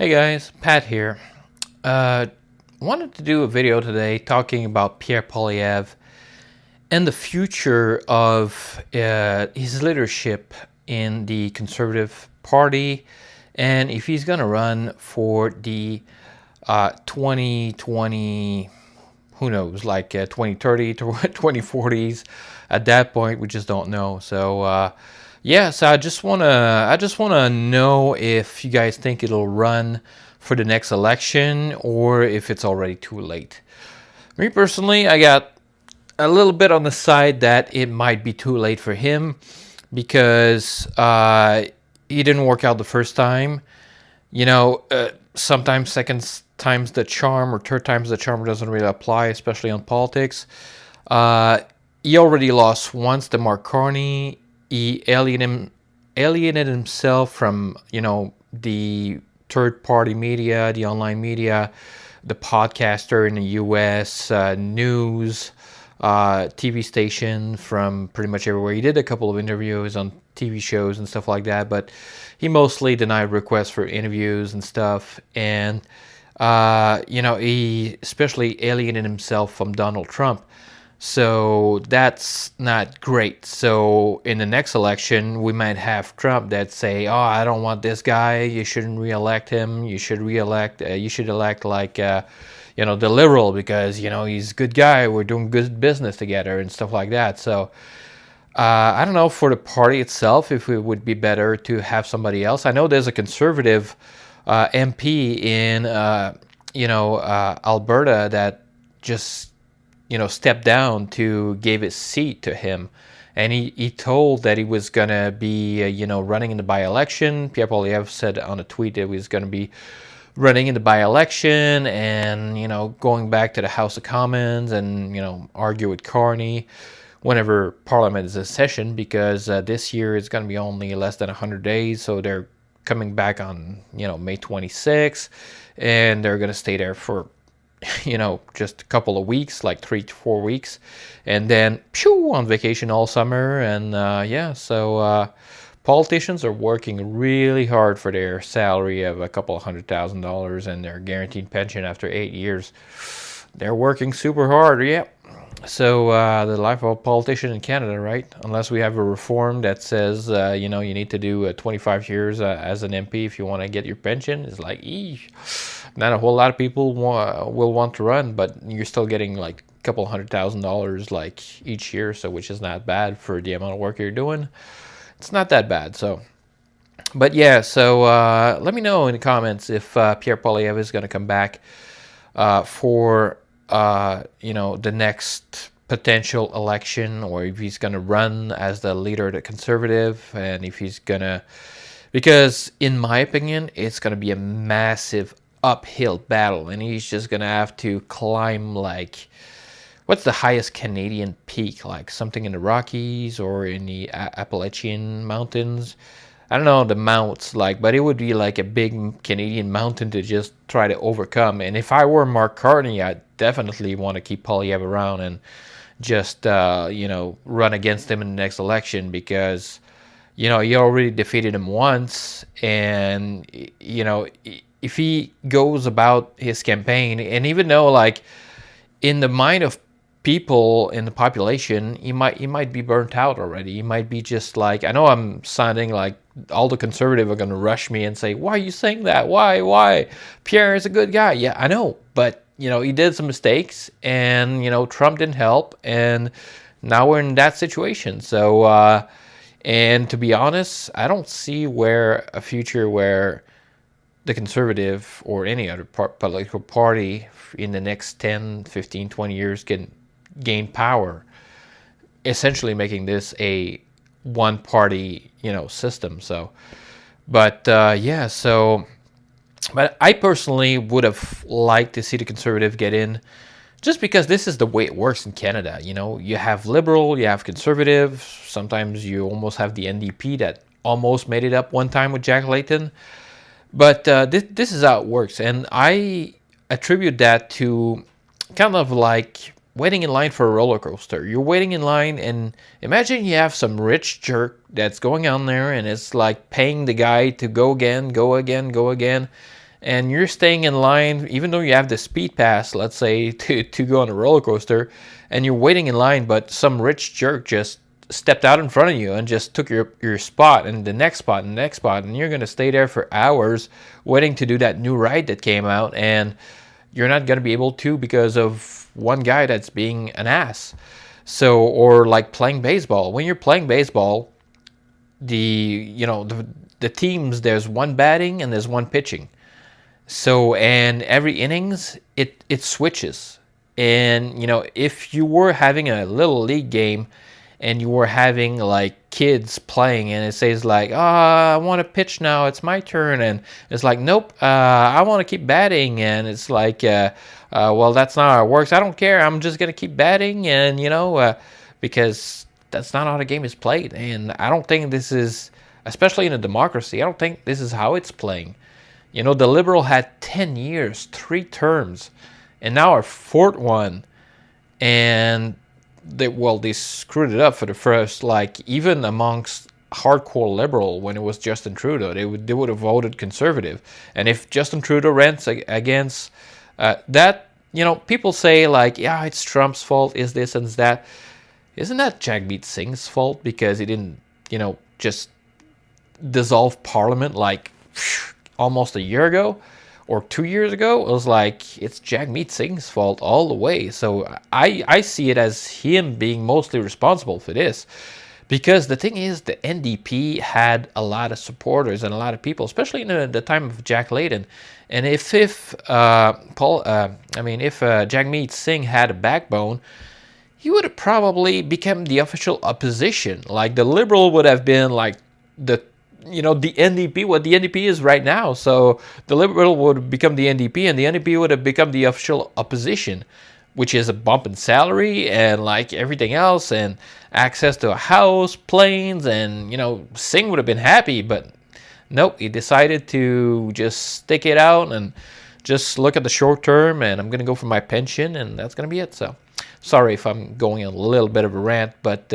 Hey guys, Pat here. Uh, Wanted to do a video today talking about Pierre Poilievre and the future of his leadership in the Conservative Party, and if he's going to run for the 2020, who knows, like 2030 to 2040s. At that point, we just don't know. So I just wanna know if you guys think it'll run for the next election or if it's already too late. Me personally, I got a little bit on the side that it might be too late for him because he didn't work out the first time. Sometimes second time's the charm or third time's the charm doesn't really apply, especially on politics. Uh, he already lost once to Mark Carney. He alienated himself from, the third party media, the online media, the podcaster in the US, news, TV station from pretty much everywhere. He did a couple of interviews on TV shows and stuff like that, but he mostly denied requests for interviews and stuff. And, he especially alienated himself from Donald Trump. So that's not great. So in the next election, we might have Trump that say, "Oh, I don't want this guy. You shouldn't reelect him. You should reelect. You should elect like, the liberal because he's a good guy. We're doing good business together and stuff like that." So I don't know for the party itself if it would be better to have somebody else. I know there's a conservative MP in Alberta that just stepped down to give his seat to him. And he told that he was going to be, running in the by-election. Pierre Poilievre said on a tweet that he was going to be running in the by-election and, going back to the House of Commons and, argue with Carney whenever Parliament is in session because this year it's going to be only less than 100 days. So they're coming back on, May 26th, and they're going to stay there for just a couple of weeks, like 3 to 4 weeks, and then on vacation all summer. And politicians are working really hard for their salary of a couple of $100,000 and their guaranteed pension after 8 years. They're working super hard, yeah. So the life of a politician in Canada, right? Unless we have a reform that says, you need to do 25 years as an MP if you want to get your pension. It's like, not a whole lot of people will want to run, but you're still getting like a couple $100,000 like each year, so which is not bad for the amount of work you're doing. It's not that bad. So, but yeah. So let me know in the comments if Pierre Poilievre is going to come back for the next potential election, or if he's going to run as the leader of the Conservative, and if he's going to, because in my opinion, it's going to be a massive uphill battle, and he's just going to have to climb like, what's the highest Canadian peak? Like something in the Rockies or in the Appalachian Mountains. I don't know the mounts like, but it would be like a big Canadian mountain to just try to overcome. And if I were Mark Carney, I'd definitely want to keep Poilievre around and just run against him in the next election because you already defeated him once. And if he goes about his campaign, and even though like in the mind of people in the population, he might be burnt out already. He might be just like, I know I'm sounding like all the conservative are going to rush me and say, "Why are you saying that? Why? Pierre is a good guy." Yeah, I know, but he did some mistakes, and Trump didn't help, and now we're in that situation. So and to be honest, I don't see where a future where the Conservative or any other political party in the next 10, 15, 20 years can gain power, essentially making this a one-party, system. So, but but I personally would have liked to see the Conservative get in, just because this is the way it works in Canada. You have Liberal, you have Conservative. Sometimes you almost have the NDP that almost made it up one time with Jack Layton. But this is how it works, and I attribute that to kind of like waiting in line for a roller coaster. You're waiting in line, and imagine you have some rich jerk that's going on there, and it's like paying the guy to go again, and you're staying in line, even though you have the speed pass, let's say, to go on a roller coaster, and you're waiting in line, but some rich jerk just stepped out in front of you and just took your spot and the next spot and the next spot, and you're going to stay there for hours waiting to do that new ride that came out, and you're not going to be able to because of one guy that's being an ass. So, or like playing baseball. When you're playing baseball, the teams, there's one batting and there's one pitching. So, and every innings it switches. And if you were having a little league game and you were having like kids playing and it says like, I want to pitch now, it's my turn, and it's like, nope, I want to keep batting, and it's like, well, that's not how it works. I don't care, I'm just gonna keep batting, and because that's not how the game is played. And I don't think this is, especially in a democracy, I don't think this is how it's playing. The Liberal had 10 years, 3 terms, and now our 4th one, and they screwed it up for the first, like, even amongst hardcore Liberal, when it was Justin Trudeau, they would have voted Conservative. And if Justin Trudeau runs against that, people say like, yeah, it's Trump's fault, is this and that. Isn't that Jagmeet Singh's fault because he didn't, just dissolve Parliament like almost a year ago or 2 years ago? It was like, it's Jagmeet Singh's fault all the way. So I see it as him being mostly responsible for this, because the thing is, the NDP had a lot of supporters and a lot of people, especially in the time of Jack Layton. And if Jagmeet Singh had a backbone, he would have probably become the official opposition. Like, the Liberal would have been like the NDP, what the NDP is right now. So the Liberal would become the NDP, and the NDP would have become the official opposition, which is a bump in salary and like everything else, and access to a house, planes, and Singh would have been happy. But nope, he decided to just stick it out and just look at the short term, and I'm gonna go for my pension, and that's gonna be it. So sorry if I'm going a little bit of a rant, but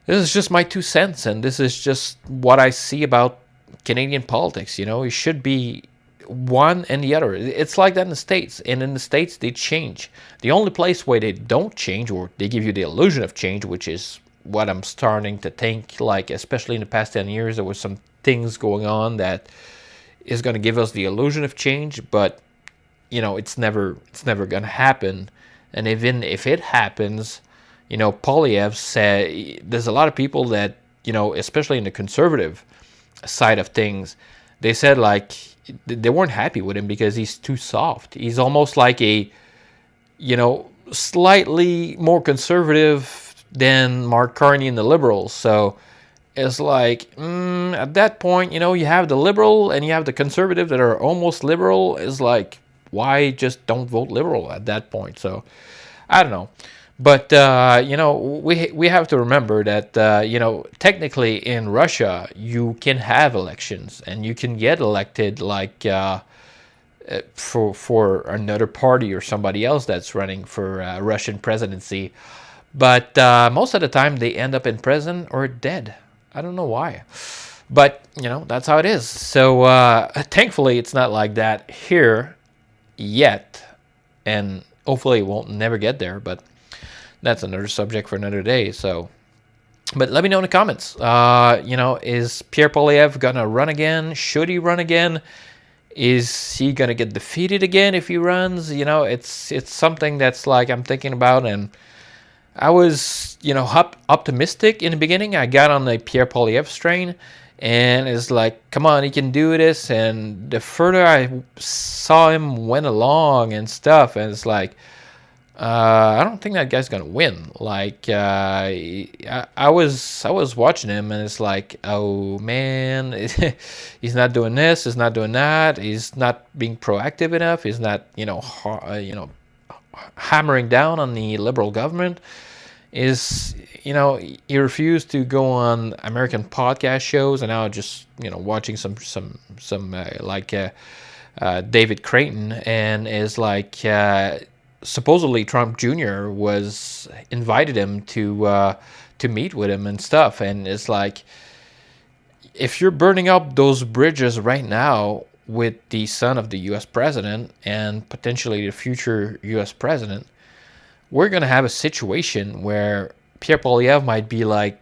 this is just my 2 cents, and this is just what I see about Canadian politics. It should be one and the other. It's like that in the States, and in the States they change. The only place where they don't change, or they give you the illusion of change, which is what I'm starting to think, like, especially in the past 10 years, there was some things going on that is going to give us the illusion of change, but it's never going to happen. And even if it happens, Poilievre said there's a lot of people that, especially in the conservative side of things, they said like they weren't happy with him because he's too soft. He's almost like a, slightly more conservative than Mark Carney and the Liberals. So it's like, at that point, you have the Liberal and you have the Conservative that are almost Liberal. It's like, why just don't vote Liberal at that point? So I don't know. But, we have to remember that, technically in Russia, you can have elections and you can get elected like for another party or somebody else that's running for Russian presidency. But most of the time they end up in prison or dead. I don't know why. But, that's how it is. So thankfully, it's not like that here yet. And hopefully it won't never get there. But that's another subject for another day. So, but let me know in the comments. Is Pierre Poilievre gonna run again? Should he run again? Is he gonna get defeated again if he runs? It's something that's like I'm thinking about, and I was optimistic in the beginning. I got on the Pierre Poilievre strain, and it's like, come on, he can do this. And the further I saw him went along and stuff, and it's like, I don't think that guy's gonna win. Like, I was watching him, and it's like, oh man, he's not doing this, he's not doing that, he's not being proactive enough, he's not, hammering down on the Liberal government. He refused to go on American podcast shows, and now just watching some David Creighton, and is like. Supposedly Trump Jr. was invited him to meet with him and stuff, and it's like, if you're burning up those bridges right now, with the son of the U.S. president and potentially the future U.S. president, we're going to have a situation where Pierre Poilievre might be like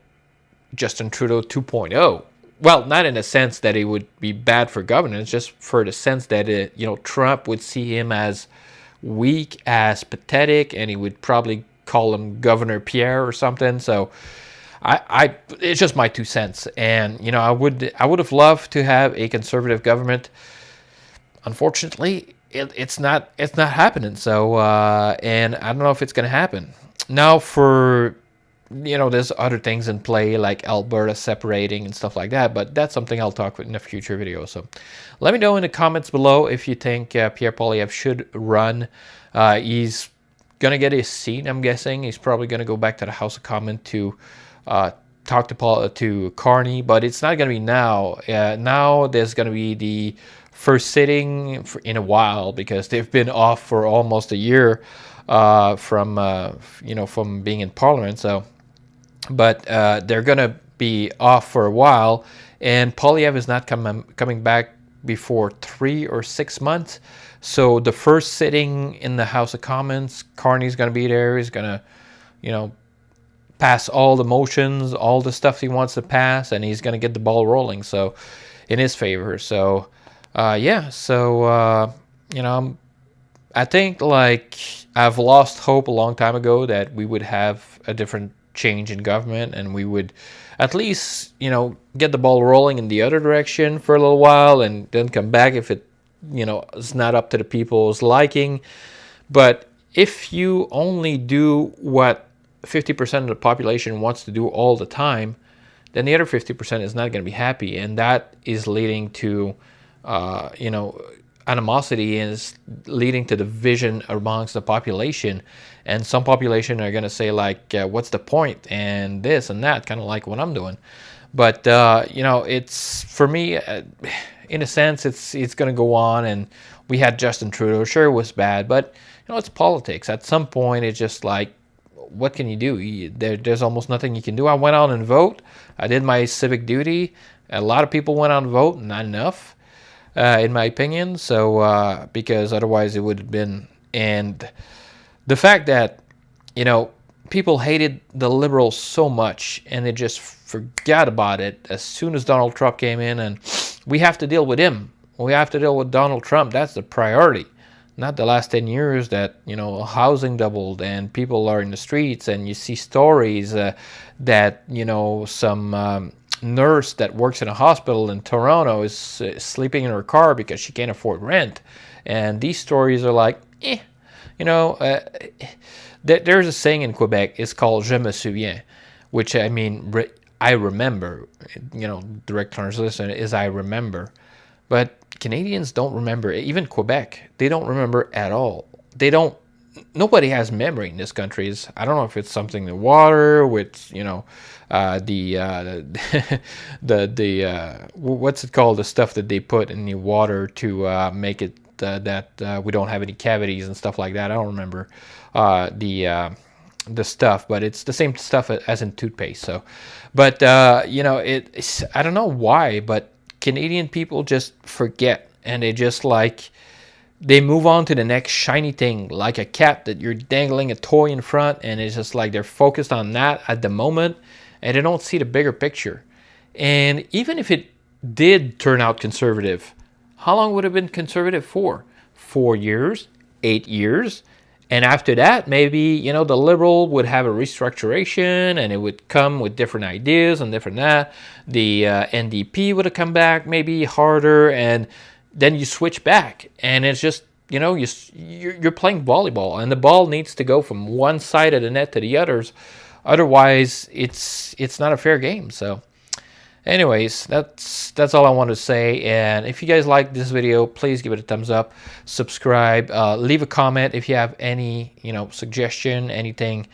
Justin Trudeau 2.0. Well, not in the sense that it would be bad for governance, just for the sense that Trump would see him as weak, as pathetic, and he would probably call him Governor Pierre or something. So, it's just my 2 cents. And I would have loved to have a conservative government. Unfortunately, it's not happening. So, and I don't know if it's going to happen now. For there's other things in play like Alberta separating and stuff like that, but that's something I'll talk about in a future video. So let me know in the comments below if you think Pierre Poilievre should run. He's going to get his seat, I'm guessing. He's probably going to go back to the House of Commons to talk to Carney, but it's not going to be now. Now there's going to be the first sitting in a while because they've been off for almost a year from being in Parliament. So. But they're going to be off for a while, and Poilievre is not coming back before 3 or 6 months. So the first sitting in the House of Commons, Carney's going to be there. He's going to, pass all the motions, all the stuff he wants to pass, and he's going to get the ball rolling. So in his favor. So yeah. So I think like I've lost hope a long time ago that we would have a different change in government and we would at least get the ball rolling in the other direction for a little while and then come back if it is not up to the people's liking. But if you only do what 50% of the population wants to do all the time, then the other 50% is not going to be happy, and that is leading to animosity, is leading to division amongst the population. And some population are going to say like, what's the point, and this and that, kind of like what I'm doing. But it's, for me, in a sense, it's going to go on. And we had Justin Trudeau. Sure, it was bad, but it's politics. At some point, it's just like, what can you do? There's almost nothing you can do. I went out and vote. I did my civic duty. A lot of people went out and vote, not enough, in my opinion. So because otherwise it would have been. And the fact that people hated the Liberals so much and they just forgot about it as soon as Donald Trump came in, and we have to deal with him. We have to deal with Donald Trump. That's the priority. Not the last 10 years that housing doubled and people are in the streets, and you see stories that some nurse that works in a hospital in Toronto is sleeping in her car because she can't afford rent. And these stories are like, there's a saying in Quebec. It's called "Je me souviens," which I mean I remember. Direct translation is I remember, but Canadians don't remember. Even Quebec, they don't remember at all. Nobody has memory in this country. I don't know if it's something in the water with what's it called, the stuff that they put in the water to make it that we don't have any cavities and stuff like that. I don't remember the stuff, but it's the same stuff as in toothpaste. So, but it's, I don't know why, but Canadian people just forget, and they move on to the next shiny thing, like a cat that you're dangling a toy in front, and it's just like they're focused on that at the moment, and they don't see the bigger picture. And even if it did turn out conservative, how long would it have been conservative for? 4 years, 8 years? And after that, maybe, the Liberal would have a restructuration and it would come with different ideas and different that. The NDP would have come back maybe harder, and then you switch back. And it's just, you're playing volleyball, and the ball needs to go from one side of the net to the others. Otherwise, it's not a fair game. So anyways, that's all I wanted to say. And if you guys like this video, please give it a thumbs up, subscribe, leave a comment if you have any suggestion, anything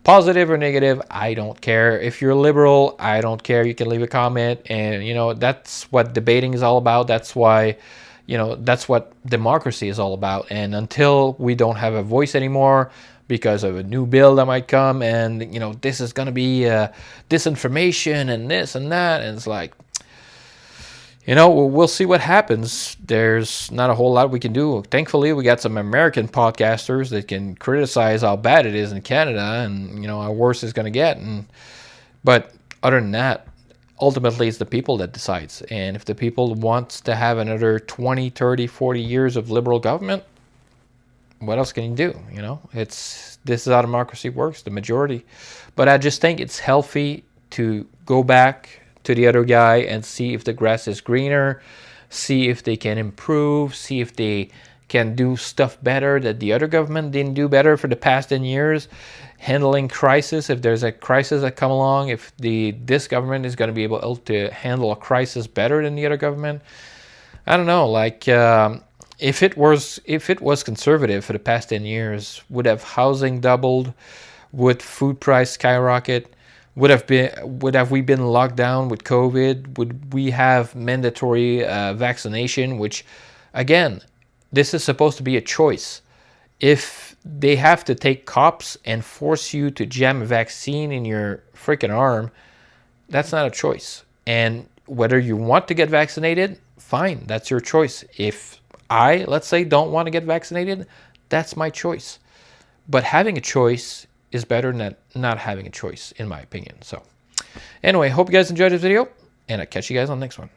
positive or negative. I don't care. If you're a liberal, I don't care. You can leave a comment. And that's what debating is all about. That's why that's what democracy is all about. And until we don't have a voice anymore because of a new bill that might come, and this is going to be disinformation and this and that, and it's like, we'll see what happens. There's not a whole lot we can do. Thankfully, we got some American podcasters that can criticize how bad it is in Canada, and how worse it's going to get. But other than that, ultimately it's the people that decides. And if the people wants to have another 20, 30, 40 years of liberal government, what else can you do? This is how democracy works, the majority. But I just think it's healthy to go back to the other guy and see if the grass is greener, see if they can improve, see if they can do stuff better that the other government didn't do better for the past 10 years, handling crisis. If there's a crisis that come along, if this government is going to be able to handle a crisis better than the other government. I don't know, if it was conservative for the past 10 years, would have housing doubled, would food price skyrocket, would have we been locked down with COVID, would we have mandatory vaccination, which again, this is supposed to be a choice. If they have to take cops and force you to jam a vaccine in your freaking arm, that's not a choice. And whether you want to get vaccinated, fine, that's your choice. If I, let's say, don't want to get vaccinated, that's my choice. But having a choice is better than not having a choice, in my opinion. So anyway, hope you guys enjoyed this video, and I'll catch you guys on the next one.